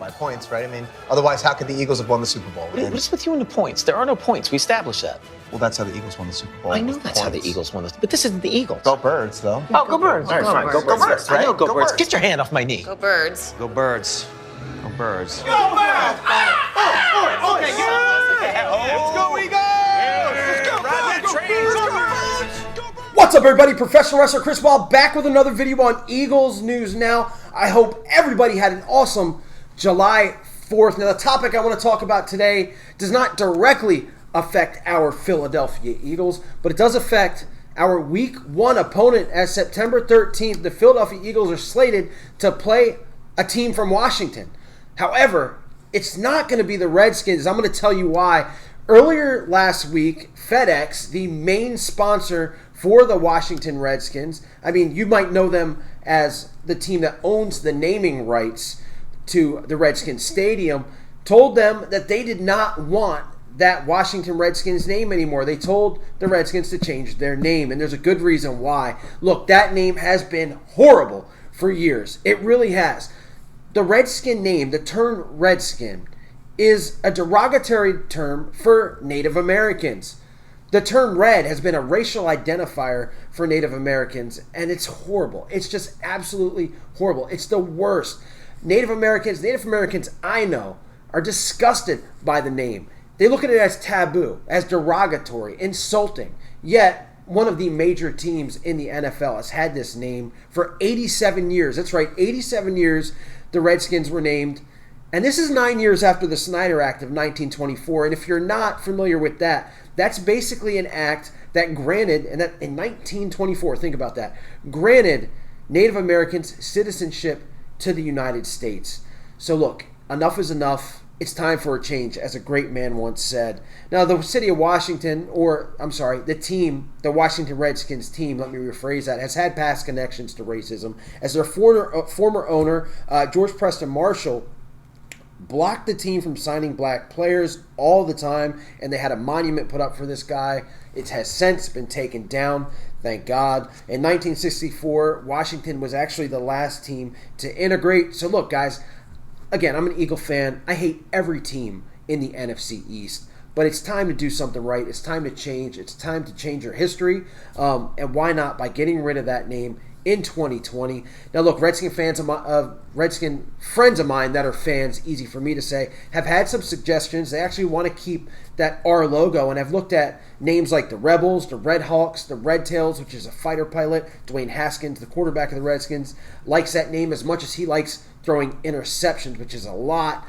by points, right? I mean, otherwise, how could the Eagles have won the Super Bowl? What's with you and the points? There are no points. We established that. Well, that's how the Eagles won the Super Bowl. I know that's how the Eagles won this, but this isn't the Eagles. Go Birds, though. Oh, go Birds. All right, fine. Go Birds. Right? I know, go Birds. Birds. Get your hand off my knee. Go Birds. Go Birds. Go Birds. Go Birds! Oh, okay, let's go, Eagles! Let's go, ride that train! What's up, everybody? Professional wrestler Chris Wild back with another video on Eagles News Now. I hope everybody had an awesome July 4th. Now, the topic I want to talk about today does not directly affect our Philadelphia Eagles, but it does affect our Week 1 opponent. As September 13th, the Philadelphia Eagles are slated to play a team from Washington. However, it's not going to be the Redskins. I'm going to tell you why. Earlier last week, FedEx, the main sponsor for the Washington Redskins, I mean, you might know them as the team that owns the naming rights to the Redskins Stadium, told them that they did not want that Washington Redskins name anymore. They told the Redskins to change their name, and there's a good reason why. Look, that name has been horrible for years. It really has. The Redskin name, the term Redskin, is a derogatory term for Native Americans. The term red has been a racial identifier for Native Americans, and it's horrible. It's just absolutely horrible. It's the worst. Native Americans I know are disgusted by the name. They look at it as taboo, as derogatory, insulting. Yet, one of the major teams in the NFL has had this name for 87 years. That's right, 87 years the Redskins were named. And this is 9 years after the Snyder Act of 1924. And if you're not familiar with that, that's basically an act that granted, and that in 1924, think about that, granted Native Americans citizenship to the United States. So look, enough is enough. It's time for a change, as a great man once said. Now, the city of Washington, the Washington Redskins team, let me rephrase that, has had past connections to racism, as their former owner, George Preston Marshall, blocked the team from signing black players all the time, and they had a monument put up for this guy. It has since been taken down, thank God. In 1964, Washington was actually the last team to integrate. So look, guys, again, I'm an Eagle fan. I hate every team in the NFC East, but it's time to do something right. It's time to change. It's time to change your history, and why not by getting rid of that name in 2020. Now look, Redskin friends of mine that are fans, easy for me to say, have had some suggestions. They actually want to keep that R logo, and have looked at names like the Rebels, the Red Hawks, the Red Tails, which is a fighter pilot. Dwayne Haskins, the quarterback of the Redskins, likes that name as much as he likes throwing interceptions, which is a lot.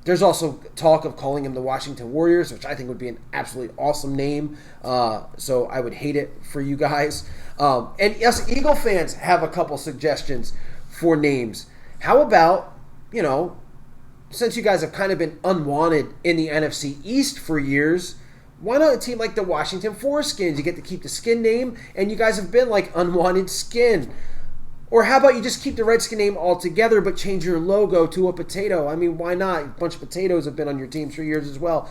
There's also talk of calling him the Washington Warriors, which I think would be an absolutely awesome name. So I would hate it for you guys. And yes, Eagle fans have a couple suggestions for names. How about, since you guys have kind of been unwanted in the NFC East for years, why not a team like the Washington Foreskins? You get to keep the skin name, and you guys have been like unwanted skin. Or how about you just keep the Redskin name altogether, but change your logo to a potato? I mean, why not? A bunch of potatoes have been on your teams for years as well.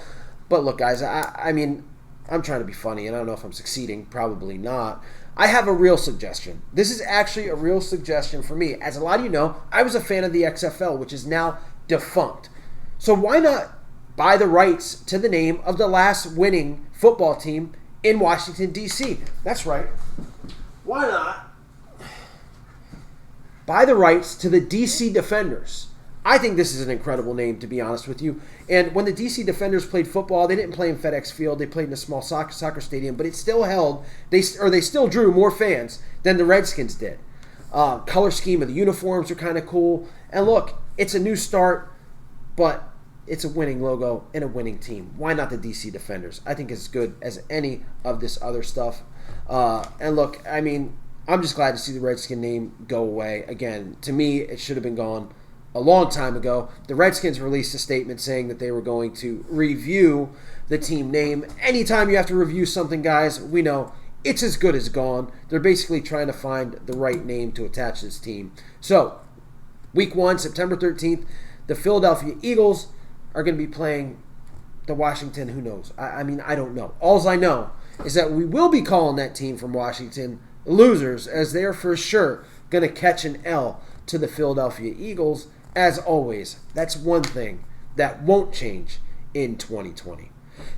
But look, guys, I'm trying to be funny, and I don't know if I'm succeeding. Probably not. I have a real suggestion. This is actually a real suggestion for me. As a lot of you know, I was a fan of the XFL, which is now defunct. So why not buy the rights to the name of the last winning football team in Washington, D.C.? That's right. Why not buy the rights to the DC Defenders? I think this is an incredible name, to be honest with you. And when the DC Defenders played football, they didn't play in FedEx Field. They played in a small soccer stadium, but it still held, they still drew more fans than the Redskins did. Color scheme of the uniforms are kind of cool. And look, it's a new start, but it's a winning logo and a winning team. Why not the DC Defenders? I think it's as good as any of this other stuff. And look, I'm just glad to see the Redskin name go away. Again, to me, it should have been gone a long time ago. The Redskins released a statement saying that they were going to review the team name. Anytime you have to review something, guys, we know it's as good as gone. They're basically trying to find the right name to attach to this team. So, Week 1, September 13th, the Philadelphia Eagles are going to be playing the Washington, who knows? I don't know. All I know is that we will be calling that team from Washington losers, as they are for sure going to catch an L to the Philadelphia Eagles as always, that's one thing that won't change in 2020.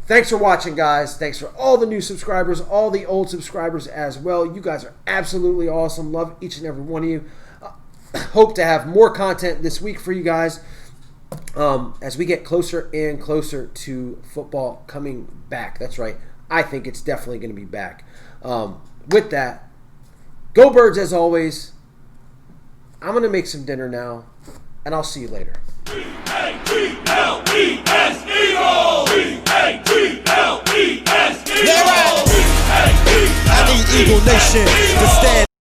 Thanks for watching, guys. Thanks for all the new subscribers, all the old subscribers as well. You guys are absolutely awesome. Love each and every one of you. Hope to have more content this week for you guys as we get closer and closer to football coming back. That's right. I think it's definitely going to be back. With that, go Birds as always. I'm going to make some dinner now, and I'll see you later. E-A-G-L-E-S Eagles! E-A-G-L-E-S Eagles! I need Eagle Nation to stand.